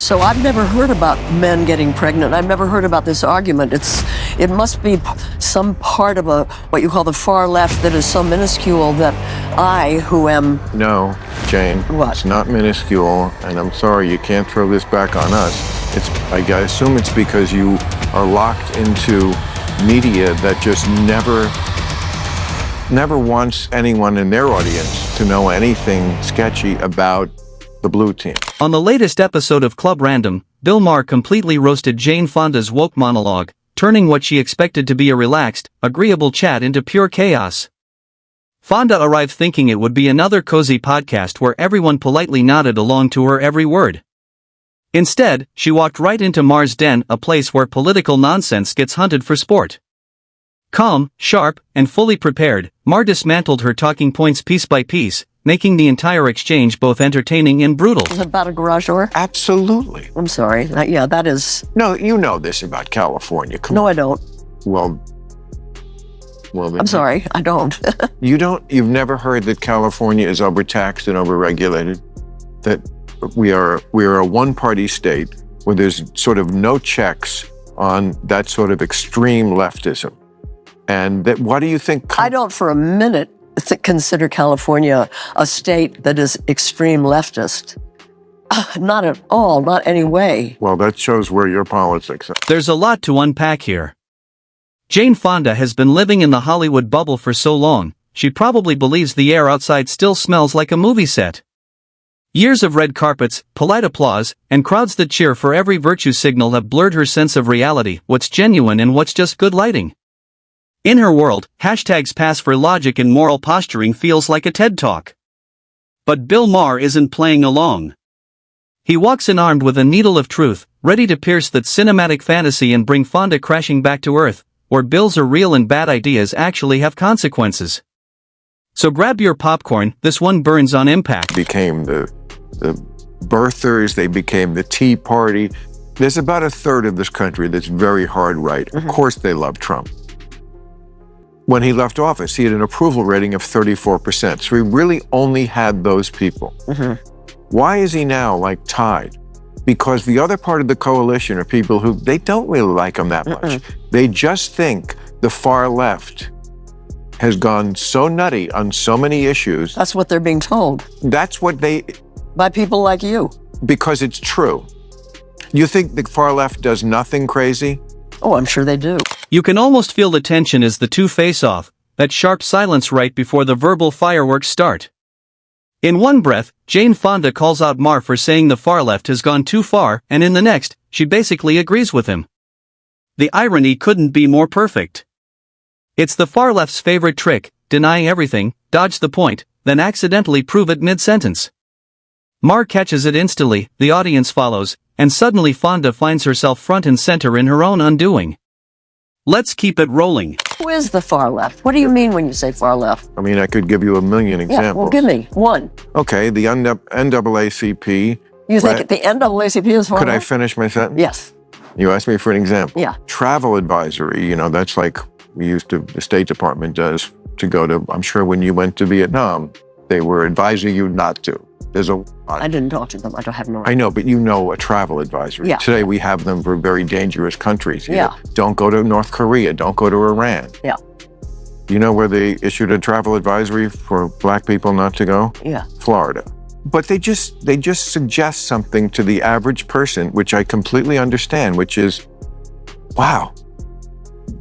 So I've never heard about men getting pregnant. I've never heard about this argument. It must be some part of what you call the far left that is so minuscule that I, who am... No, Jane. What? It's not minuscule, and I'm sorry, you can't throw this back on us. I assume it's because you are locked into media that just never wants anyone in their audience to know anything sketchy about the blue team. On the latest episode of Club Random, Bill Maher completely roasted Jane Fonda's woke monologue, turning what she expected to be a relaxed, agreeable chat into pure chaos. Fonda arrived thinking it would be another cozy podcast where everyone politely nodded along to her every word. Instead, she walked right into Maher's den, a place where political nonsense gets hunted for sport. Calm, sharp, and fully prepared, Maher dismantled her talking points piece by piece, making the entire exchange both entertaining and brutal. Is it about a garage door? Absolutely. I'm sorry. Yeah, that is... No, you know this about California. Come No, on. I don't. Well, I'm sorry, I don't. You've never heard that California is overtaxed and overregulated? That we are a one-party state where there's sort of no checks on that sort of extreme leftism. And that, what do you think? I don't for a minute consider California a state that is extreme leftist. Not at all, not any way. Well, that shows where your politics are. There's a lot to unpack here. Jane Fonda has been living in the Hollywood bubble for so long, she probably believes the air outside still smells like a movie set. Years of red carpets, polite applause, and crowds that cheer for every virtue signal have blurred her sense of reality, what's genuine and what's just good lighting. In her world, hashtags pass for logic and moral posturing feels like a TED Talk. But Bill Maher isn't playing along. He walks in armed with a needle of truth, ready to pierce that cinematic fantasy and bring Fonda crashing back to earth, where bills are real and bad ideas actually have consequences. So grab your popcorn, this one burns on impact. Became the birthers, they became the Tea Party. There's about a third of this country that's very hard right. Mm-hmm. Of course they love Trump. When he left office, he had an approval rating of 34%. So he really only had those people. Mm-hmm. Why is he now like tied? Because the other part of the coalition are people who, they don't really like him that much. They just think the far left has gone so nutty on so many issues. That's what they're being told. That's what they... By people like you. Because it's true. You think the far left does nothing crazy? Oh, I'm sure they do. You can almost feel the tension as the two face off, that sharp silence right before the verbal fireworks start. In one breath, Jane Fonda calls out Maher for saying the far left has gone too far, and in the next, she basically agrees with him. The irony couldn't be more perfect. It's the far left's favorite trick, deny everything, dodge the point, then accidentally prove it mid-sentence. Maher catches it instantly, the audience follows, and suddenly Fonda finds herself front and center in her own undoing. Let's keep it rolling. Who is the far left? What do you mean when you say far left? I mean, I could give you a million examples. Yeah, well, give me one. Okay, the NAACP. You think the NAACP is far Could I left? finish my sentence? Yes. You asked me for an example. Yeah. Travel advisory, that's like the State Department does to go to, I'm sure when you went to Vietnam, they were advising you not to. I didn't talk to them. I don't have no right. I know, but you know a travel advisory. Yeah. Today we have them for very dangerous countries. Yeah. Don't go to North Korea. Don't go to Iran. Yeah. You know where they issued a travel advisory for black people not to go? Yeah. Florida. But they just suggest something to the average person, which I completely understand, which is, wow.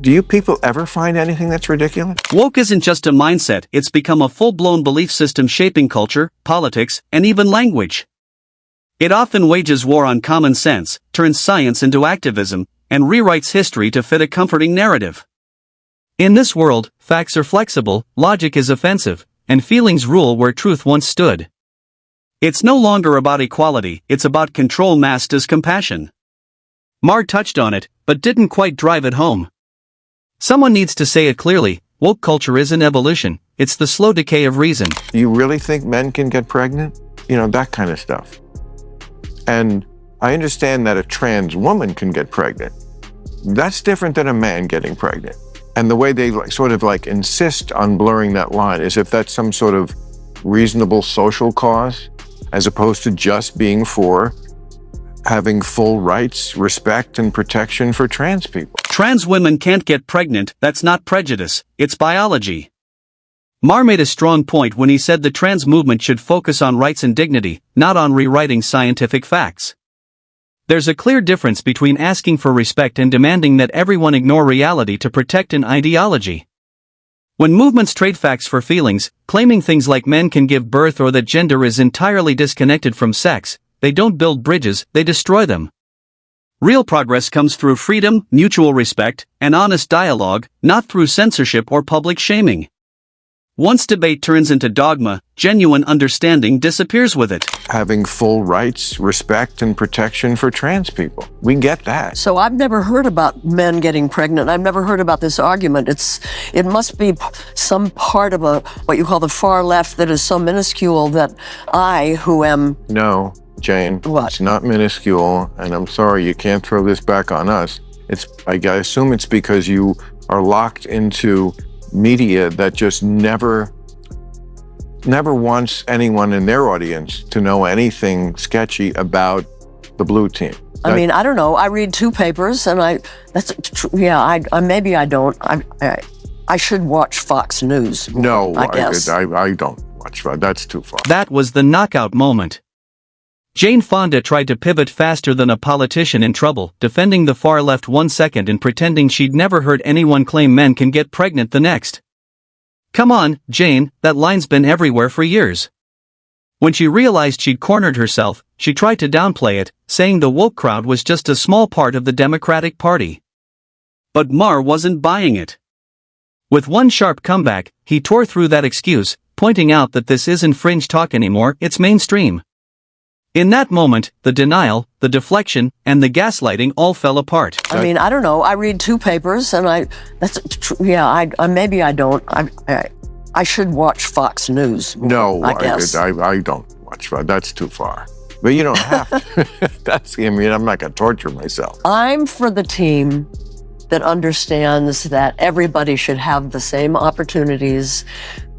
Do you people ever find anything that's ridiculous? Woke isn't just a mindset, it's become a full-blown belief system shaping culture, politics, and even language. It often wages war on common sense, turns science into activism, and rewrites history to fit a comforting narrative. In this world, facts are flexible, logic is offensive, and feelings rule where truth once stood. It's no longer about equality, it's about control masked as compassion. Maher touched on it, but didn't quite drive it home. Someone needs to say it clearly, woke culture isn't evolution, it's the slow decay of reason. You really think men can get pregnant? That kind of stuff. And I understand that a trans woman can get pregnant. That's different than a man getting pregnant. And the way they sort of insist on blurring that line is if that's some sort of reasonable social cause, as opposed to just being for having full rights, respect, and protection for trans people. Trans women can't get pregnant, that's not prejudice, it's biology. Maher made a strong point when he said the trans movement should focus on rights and dignity, not on rewriting scientific facts. There's a clear difference between asking for respect and demanding that everyone ignore reality to protect an ideology. When movements trade facts for feelings, claiming things like men can give birth or that gender is entirely disconnected from sex, they don't build bridges, they destroy them. Real progress comes through freedom, mutual respect, and honest dialogue, not through censorship or public shaming. Once debate turns into dogma, genuine understanding disappears with it. Having full rights, respect, and protection for trans people. We get that. So I've never heard about men getting pregnant. I've never heard about this argument. It must be some part of what you call the far left that is so minuscule that I, who am... No, Jane. What? It's not minuscule, and I'm sorry, you can't throw this back on us. I assume it's because you are locked into media that just never wants anyone in their audience to know anything sketchy about the blue team. I mean, I don't know. I read 2 papers, and maybe I don't. I should watch Fox News. No, I guess. I don't watch Fox. That's too far. That was the knockout moment. Jane Fonda tried to pivot faster than a politician in trouble, defending the far left 1 second and pretending she'd never heard anyone claim men can get pregnant the next. Come on, Jane, that line's been everywhere for years. When she realized she'd cornered herself, she tried to downplay it, saying the woke crowd was just a small part of the Democratic Party. But Maher wasn't buying it. With one sharp comeback, he tore through that excuse, pointing out that this isn't fringe talk anymore, it's mainstream. In that moment, the denial, the deflection, and the gaslighting all fell apart. I mean, I don't know. I read 2 papers, and maybe I don't. I should watch Fox News. No, I guess. I don't watch Fox. That's too far. But you don't have to. I'm not going to torture myself. I'm for the team that understands that everybody should have the same opportunities,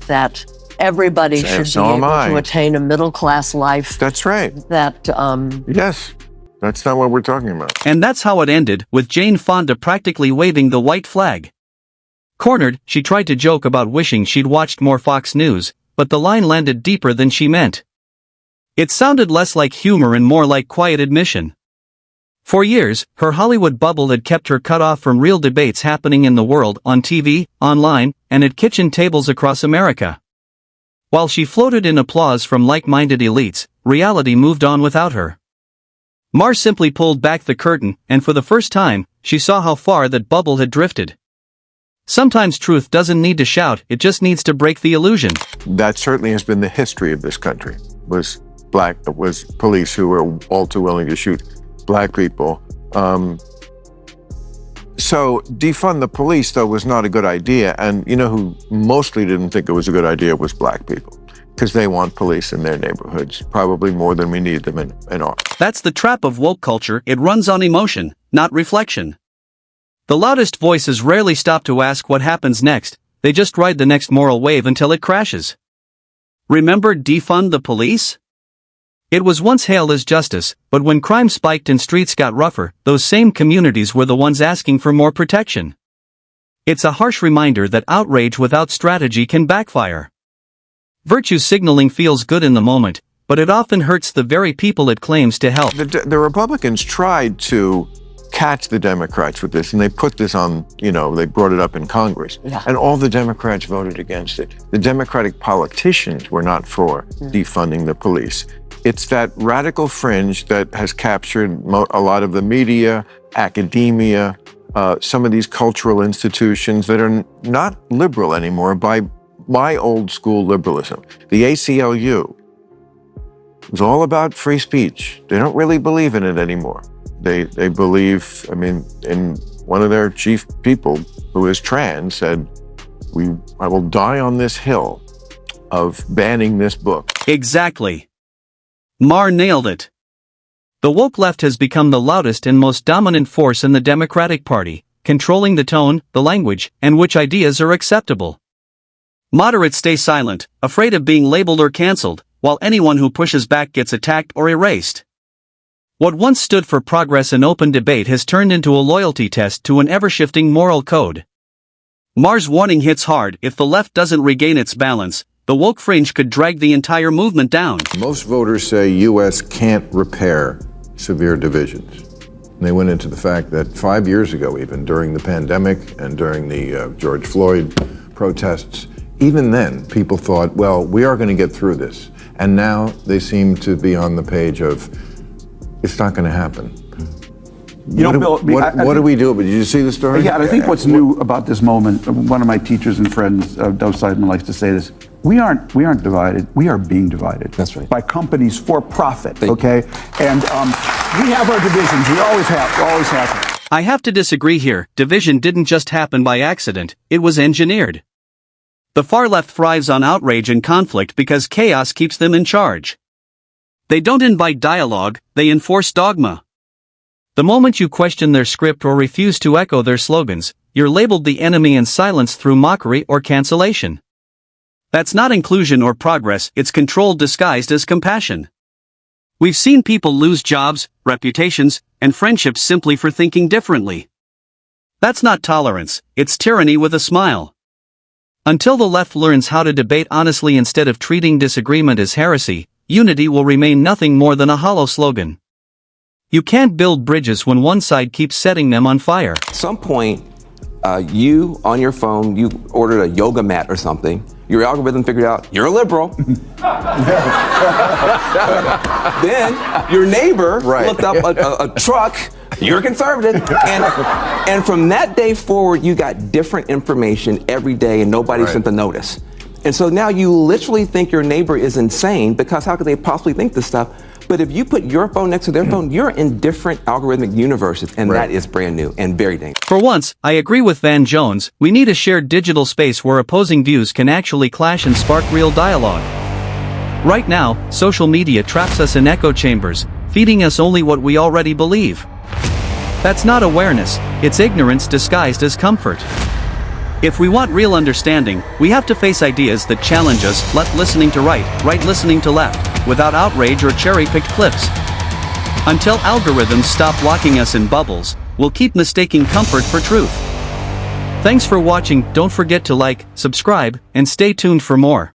that everybody should be able to attain a middle-class life. That's right. Yes, that's not what we're talking about. And that's how it ended, with Jane Fonda practically waving the white flag. Cornered, she tried to joke about wishing she'd watched more Fox News, but the line landed deeper than she meant. It sounded less like humor and more like quiet admission. For years, her Hollywood bubble had kept her cut off from real debates happening in the world, on TV, online, and at kitchen tables across America. While she floated in applause from like-minded elites, reality moved on without her. Maher simply pulled back the curtain, and for the first time, she saw how far that bubble had drifted. Sometimes truth doesn't need to shout, it just needs to break the illusion. That certainly has been the history of this country, was police who were all too willing to shoot black people. So defund the police, though, was not a good idea. And you know who mostly didn't think it was a good idea was black people, because they want police in their neighborhoods, probably more than we need them in ours. That's the trap of woke culture. It runs on emotion, not reflection. The loudest voices rarely stop to ask what happens next, they just ride the next moral wave until it crashes. Remember defund the police? It was once hailed as justice, but when crime spiked and streets got rougher, those same communities were the ones asking for more protection. It's a harsh reminder that outrage without strategy can backfire. Virtue signaling feels good in the moment, but it often hurts the very people it claims to help. The Republicans tried to catch the Democrats with this, and they put this on, they brought it up in Congress. Yeah. And all the Democrats voted against it. The Democratic politicians were not for defunding the police. It's that radical fringe that has captured a lot of the media, academia, some of these cultural institutions that are not liberal anymore by my old school liberalism. The ACLU was all about free speech. They don't really believe in it anymore. They believe, in one of their chief people who is trans said, I will die on this hill of banning this book. Exactly. Maher nailed it. The woke left has become the loudest and most dominant force in the Democratic Party, controlling the tone, the language, and which ideas are acceptable. Moderates stay silent, afraid of being labeled or canceled, while anyone who pushes back gets attacked or erased. What once stood for progress and open debate has turned into a loyalty test to an ever-shifting moral code. Maher's warning hits hard. If the left doesn't regain its balance, the woke fringe could drag the entire movement down. Most voters say U.S. can't repair severe divisions. And they went into the fact that 5 years ago, even during the pandemic and during the George Floyd protests, even then people thought, well, we are going to get through this. And now they seem to be on the page of, it's not going to happen. You know, Bill, what do we do? But did you see the story? Yeah, and I think what's new about this moment, one of my teachers and friends, Dov Seidman, likes to say this, we aren't divided, we are being divided. That's right. By companies for profit, okay? And we have our divisions, we always have. I have to disagree here. Division didn't just happen by accident, it was engineered. The far left thrives on outrage and conflict because chaos keeps them in charge. They don't invite dialogue, they enforce dogma. The moment you question their script or refuse to echo their slogans, you're labeled the enemy and silenced through mockery or cancellation. That's not inclusion or progress, it's control disguised as compassion. We've seen people lose jobs, reputations, and friendships simply for thinking differently. That's not tolerance, it's tyranny with a smile. Until the left learns how to debate honestly instead of treating disagreement as heresy, unity will remain nothing more than a hollow slogan. You can't build bridges when one side keeps setting them on fire. At some point, you on your phone, you ordered a yoga mat or something. Your algorithm figured out you're a liberal. Then your neighbor looked up a truck. You're conservative. And from that day forward, you got different information every day and nobody sent the notice. And so now you literally think your neighbor is insane because how could they possibly think this stuff? But if you put your phone next to their phone, you're in different algorithmic universes, and that is brand new and very dangerous. For once, I agree with Van Jones, we need a shared digital space where opposing views can actually clash and spark real dialogue. Right now, social media traps us in echo chambers, feeding us only what we already believe. That's not awareness, it's ignorance disguised as comfort. If we want real understanding, we have to face ideas that challenge us, left listening to right listening to left, without outrage or cherry-picked clips. Until algorithms stop locking us in bubbles, we'll keep mistaking comfort for truth. Thanks for watching, don't forget to like, subscribe, and stay tuned for more.